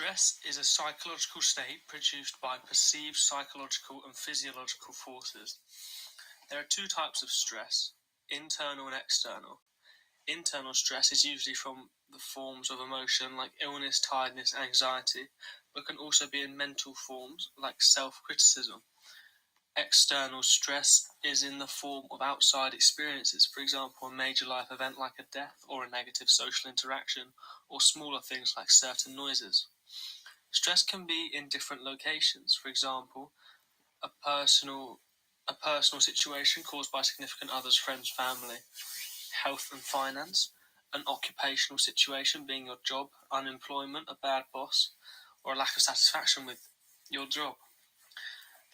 Stress is a psychological state produced by perceived psychological and physiological forces. There are two types of stress, internal and external. Internal stress is usually from the forms of emotion like illness, tiredness, anxiety, but can also be in mental forms like self-criticism. External stress is in the form of outside experiences, for example, a major life event like a death or a negative social interaction, or smaller things like certain noises. Stress can be in different locations. For example, a personal situation caused by significant others, friends, family, health and finance, an occupational situation being your job, unemployment, a bad boss, or a lack of satisfaction with your job.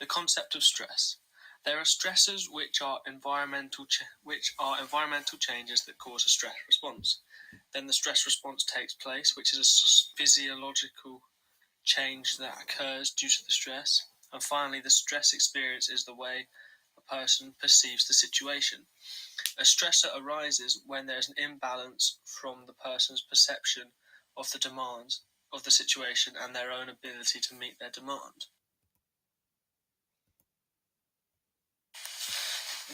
The concept of stress. There are stressors which are environmental changes that cause a stress response. Then the stress response takes place, which is a physiological change that occurs due to the stress. And finally, the stress experience is the way a person perceives the situation. A stressor arises when there is an imbalance from the person's perception of the demands of the situation and their own ability to meet their demand.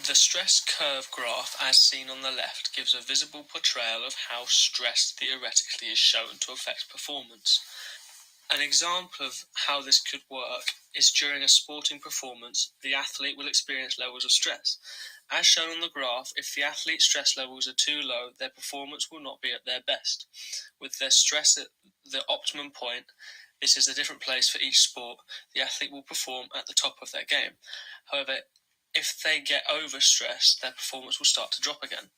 The stress curve graph, as seen on the left, gives a visible portrayal of how stress theoretically is shown to affect performance. An example of how this could work is during a sporting performance, the athlete will experience levels of stress. As shown on the graph, if the athlete's stress levels are too low, their performance will not be at their best. With their stress at the optimum point, this is a different place for each sport, the athlete will perform at the top of their game. However, if they get overstressed, their performance will start to drop again.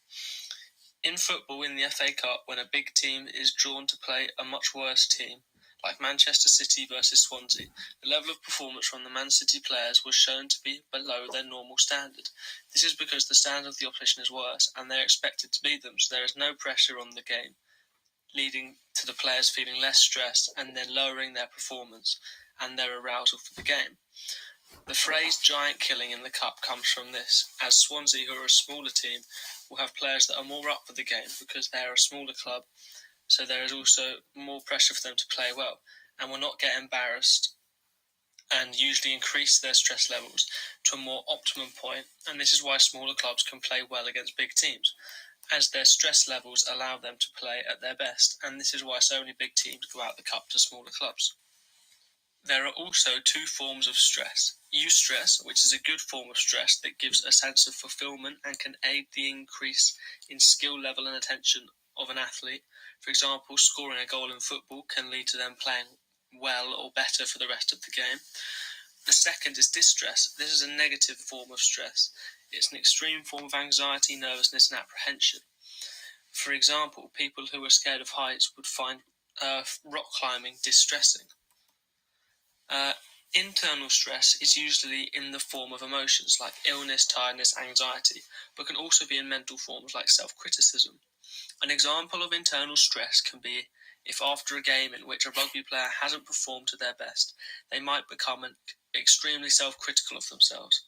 In football, in the FA Cup, when a big team is drawn to play a much worse team, like Manchester City versus Swansea, the level of performance from the Man City players was shown to be below their normal standard. This is because the standard of the opposition is worse, and they are expected to beat them, so there is no pressure on the game, leading to the players feeling less stressed and then lowering their performance and their arousal for the game. The phrase giant killing in the cup comes from this, as Swansea, who are a smaller team, will have players that are more up for the game because they are a smaller club, so there is also more pressure for them to play well, and will not get embarrassed and usually increase their stress levels to a more optimum point, and this is why smaller clubs can play well against big teams, as their stress levels allow them to play at their best, and this is why so many big teams go out the cup to smaller clubs. There are also two forms of stress. Eustress, which is a good form of stress that gives a sense of fulfillment and can aid the increase in skill level and attention of an athlete. For example, scoring a goal in football can lead to them playing well or better for the rest of the game. The second is distress. This is a negative form of stress. It's an extreme form of anxiety, nervousness, and apprehension. For example, people who are scared of heights would find rock climbing distressing. Internal stress is usually in the form of emotions like illness, tiredness, anxiety, but can also be in mental forms like self-criticism. An example of internal stress can be if after a game in which a rugby player hasn't performed to their best, they might become extremely self-critical of themselves.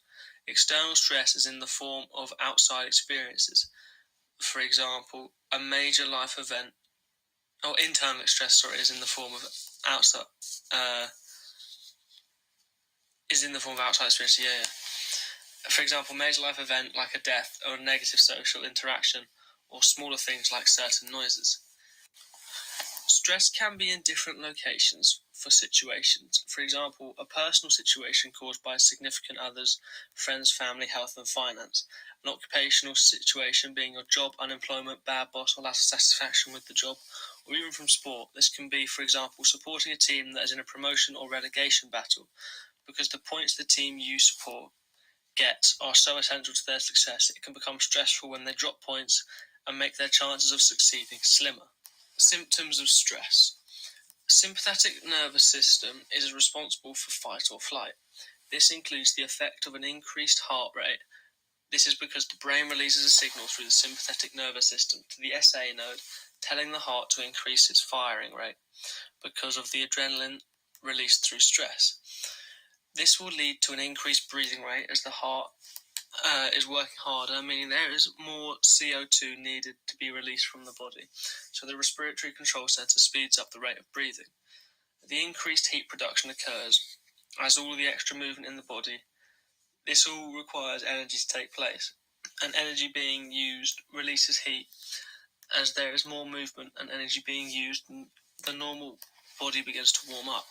External stress is in the form of outside experiences. For example, a major life event, internal stress, is in the form of outside experience, For example, a major life event like a death or a negative social interaction, or smaller things like certain noises. Stress can be in different locations for situations. For example, a personal situation caused by significant others, friends, family, health and finance. An occupational situation being your job, unemployment, bad boss or lack of satisfaction with the job, or even from sport. This can be, for example, supporting a team that is in a promotion or relegation battle, because the points the team you support get are so essential to their success, it can become stressful when they drop points and make their chances of succeeding slimmer. Symptoms of stress. Sympathetic nervous system is responsible for fight or flight. This includes the effect of an increased heart rate. This is because the brain releases a signal through the sympathetic nervous system to the SA node, telling the heart to increase its firing rate because of the adrenaline released through stress. This will lead to an increased breathing rate as the heart is working harder, meaning there is more CO2 needed to be released from the body. So the respiratory control center speeds up the rate of breathing. The increased heat production occurs as all the extra movement in the body. This all requires energy to take place, and energy being used releases heat. As there is more movement and energy being used, the normal body begins to warm up.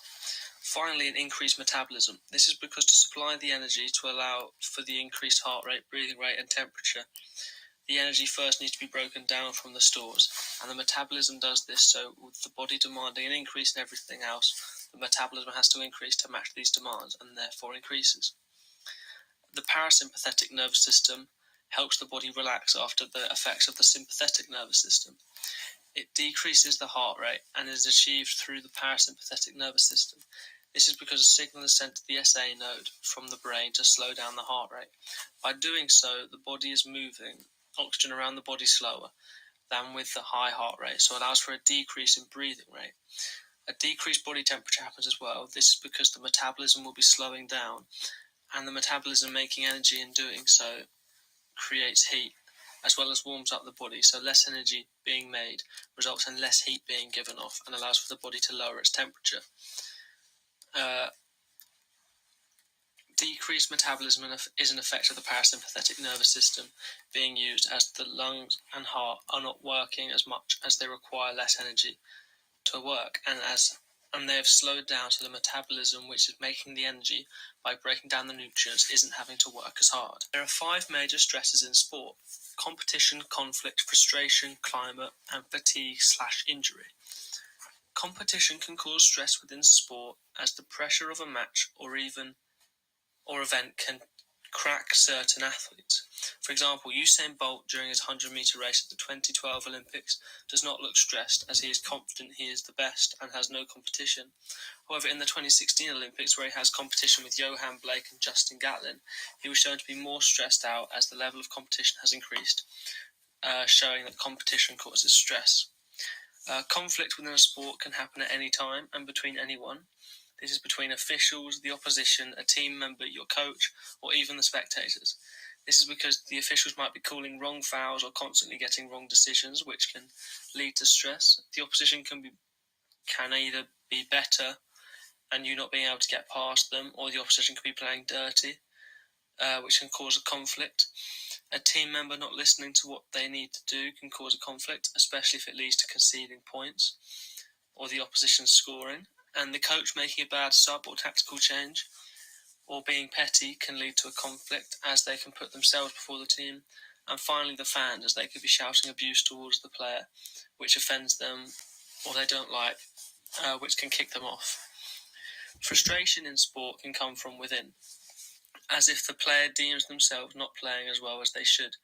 Finally, an increased metabolism. This is because to supply the energy to allow for the increased heart rate, breathing rate, and temperature, the energy first needs to be broken down from the stores, and the metabolism does this. So with the body demanding an increase in everything else, the metabolism has to increase to match these demands, and therefore increases. The parasympathetic nervous system helps the body relax after the effects of the sympathetic nervous system. It decreases the heart rate and is achieved through the parasympathetic nervous system. This is because a signal is sent to the SA node from the brain to slow down the heart rate. By doing so, the body is moving oxygen around the body slower than with the high heart rate, so it allows for a decrease in breathing rate. A decreased body temperature happens as well. This is because the metabolism will be slowing down, and the metabolism making energy in doing so creates heat, as well as warms up the body, so less energy being made results in less heat being given off and allows for the body to lower its temperature. Decreased metabolism is an effect of the parasympathetic nervous system being used, as the lungs and heart are not working as much as they require less energy to work, and they have slowed down, so the metabolism, which is making the energy by breaking down the nutrients, isn't having to work as hard. There are 5 major stresses in sport: competition, conflict, frustration, climate, and fatigue/injury. Competition can cause stress within sport, as the pressure of a match or event can crack certain athletes. For example, Usain Bolt during his 100-meter race at the 2012 Olympics does not look stressed, as he is confident he is the best and has no competition. However, in the 2016 Olympics, where he has competition with Johan Blake and Justin Gatlin, he was shown to be more stressed out as the level of competition has increased, showing that competition causes stress. Conflict within a sport can happen at any time and between anyone. This is between officials, the opposition, a team member, your coach, or even the spectators. This is because the officials might be calling wrong fouls or constantly getting wrong decisions, which can lead to stress. The opposition can either be better and you not being able to get past them, or the opposition could be playing dirty, which can cause a conflict. A team member not listening to what they need to do can cause a conflict, especially if it leads to conceding points or the opposition scoring. And the coach making a bad sub or tactical change or being petty can lead to a conflict, as they can put themselves before the team. And finally, the fans, as they could be shouting abuse towards the player, which offends them or they don't like, which can kick them off. Frustration in sport can come from within, as if the player deems themselves not playing as well as they should.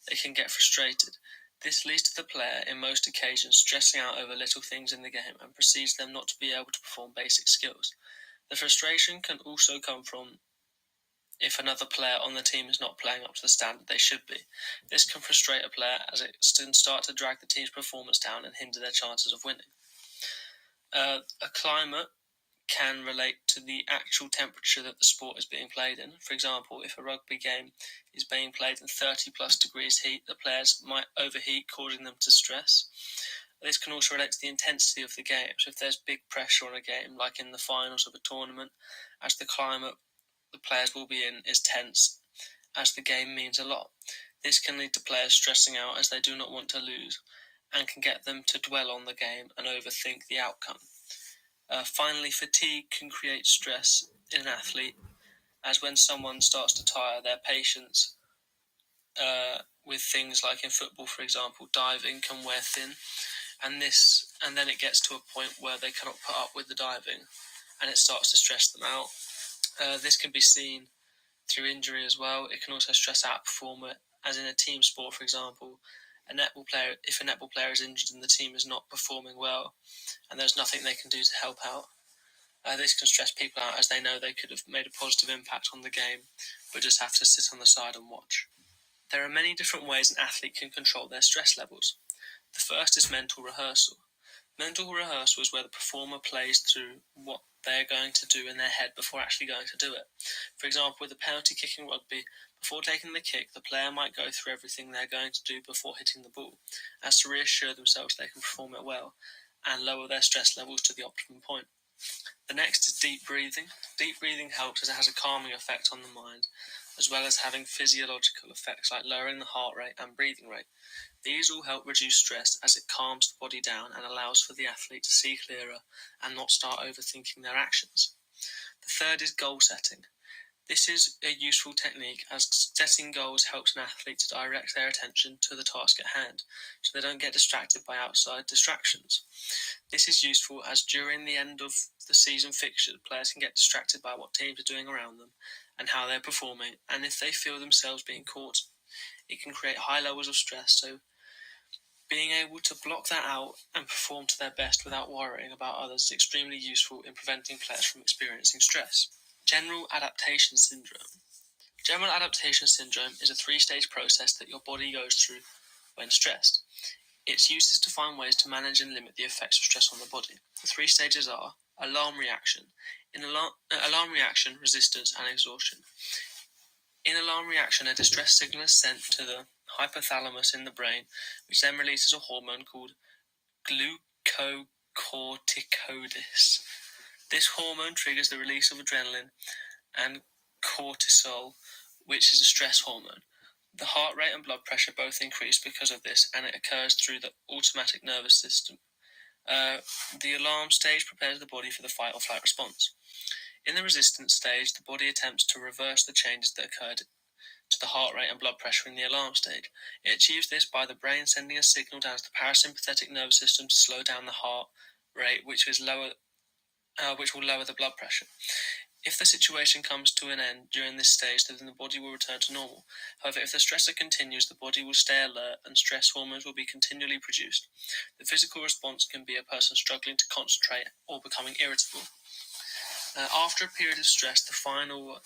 They can get frustrated. This leads to the player, in most occasions, stressing out over little things in the game and precedes them not to be able to perform basic skills. The frustration can also come from if another player on the team is not playing up to the standard they should be. This can frustrate a player, as it can start to drag the team's performance down and hinder their chances of winning. A climate can relate to the actual temperature that the sport is being played in. For example, if a rugby game is being played in 30 plus degrees heat, the players might overheat, causing them to stress. This can also relate to the intensity of the game. So if there's big pressure on a game, like in the finals of a tournament, as the climate the players will be in is tense, as the game means a lot. This can lead to players stressing out, as they do not want to lose, and can get them to dwell on the game and overthink the outcome. Finally, fatigue can create stress in an athlete, as when someone starts to tire, their patience with things like in football, for example, diving can wear thin, and then it gets to a point where they cannot put up with the diving, and it starts to stress them out. This can be seen through injury as well. It can also stress out a performer, as in a team sport, for example. If a netball player is injured and the team is not performing well, and there's nothing they can do to help out, this can stress people out, as they know they could have made a positive impact on the game, but just have to sit on the side and watch. There are many different ways an athlete can control their stress levels. The first is mental rehearsal. Mental rehearsal is where the performer plays through what they're going to do in their head before actually going to do it. For example, with a penalty kick in rugby, before taking the kick, the player might go through everything they're going to do before hitting the ball, as to reassure themselves they can perform it well and lower their stress levels to the optimum point. The next is deep breathing. Deep breathing helps as it has a calming effect on the mind, as well as having physiological effects like lowering the heart rate and breathing rate. These all help reduce stress as it calms the body down and allows for the athlete to see clearer and not start overthinking their actions. The third is goal setting. This is a useful technique as setting goals helps an athlete to direct their attention to the task at hand, so they don't get distracted by outside distractions. This is useful as during the end of the season fixture, players can get distracted by what teams are doing around them and how they're performing, and if they feel themselves being caught, it can create high levels of stress, so being able to block that out and perform to their best without worrying about others is extremely useful in preventing players from experiencing stress. General adaptation syndrome. General adaptation syndrome is a 3-stage process that your body goes through when stressed. Its use is to find ways to manage and limit the effects of stress on the body. The 3 stages are alarm reaction, alarm reaction, resistance, and exhaustion. In alarm reaction, a distress signal is sent to the hypothalamus in the brain, which then releases a hormone called glucocorticoids. This hormone triggers the release of adrenaline and cortisol, which is a stress hormone. The heart rate and blood pressure both increase because of this, and it occurs through the automatic nervous system. The alarm stage prepares the body for the fight or flight response. In the resistance stage, the body attempts to reverse the changes that occurred to the heart rate and blood pressure in the alarm stage. It achieves this by the brain sending a signal down to the parasympathetic nervous system to slow down the heart rate, which will lower the blood pressure. If the situation comes to an end during this stage, then the body will return to normal. However, if the stressor continues, the body will stay alert and stress hormones will be continually produced. The physical response can be a person struggling to concentrate or becoming irritable. After a period of stress, the final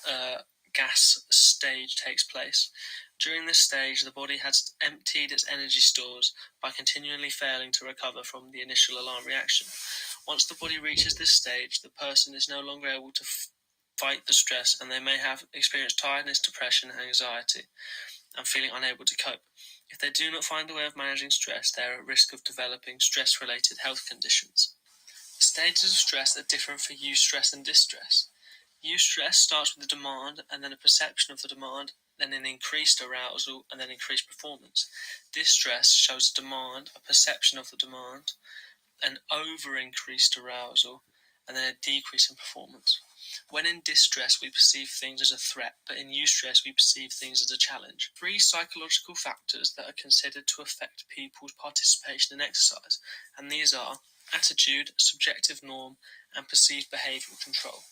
gas stage takes place. During this stage, the body has emptied its energy stores by continually failing to recover from the initial alarm reaction. Once the body reaches this stage, the person is no longer able to fight the stress, and they may have experienced tiredness, depression, anxiety, and feeling unable to cope. If they do not find a way of managing stress, they are at risk of developing stress-related health conditions. The stages of stress are different for eustress and distress. Eustress starts with a demand, and then a perception of the demand, then an increased arousal, and then increased performance. Distress shows a demand, a perception of the demand, an over-increased arousal, and then a decrease in performance. When in distress, we perceive things as a threat, but in eustress, we perceive things as a challenge. 3 psychological factors that are considered to affect people's participation in exercise, and these are attitude, subjective norm, and perceived behavioural control.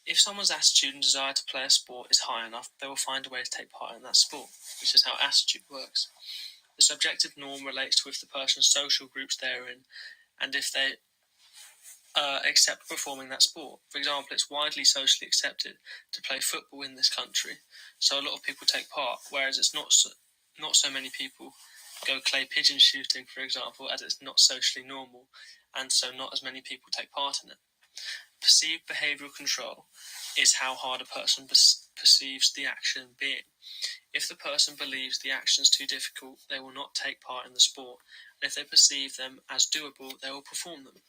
If someone's attitude and desire to play a sport is high enough, they will find a way to take part in that sport, which is how attitude works. The subjective norm relates to if the person's social groups they're in, and if they accept performing that sport. For example, it's widely socially accepted to play football in this country, so a lot of people take part, whereas it's not so many people go clay pigeon shooting, for example, as it's not socially normal, and so not as many people take part in it. Perceived behavioural control is how hard a person perceives the action being. If the person believes the action is too difficult, they will not take part in the sport, and if they perceive them as doable, they will perform them.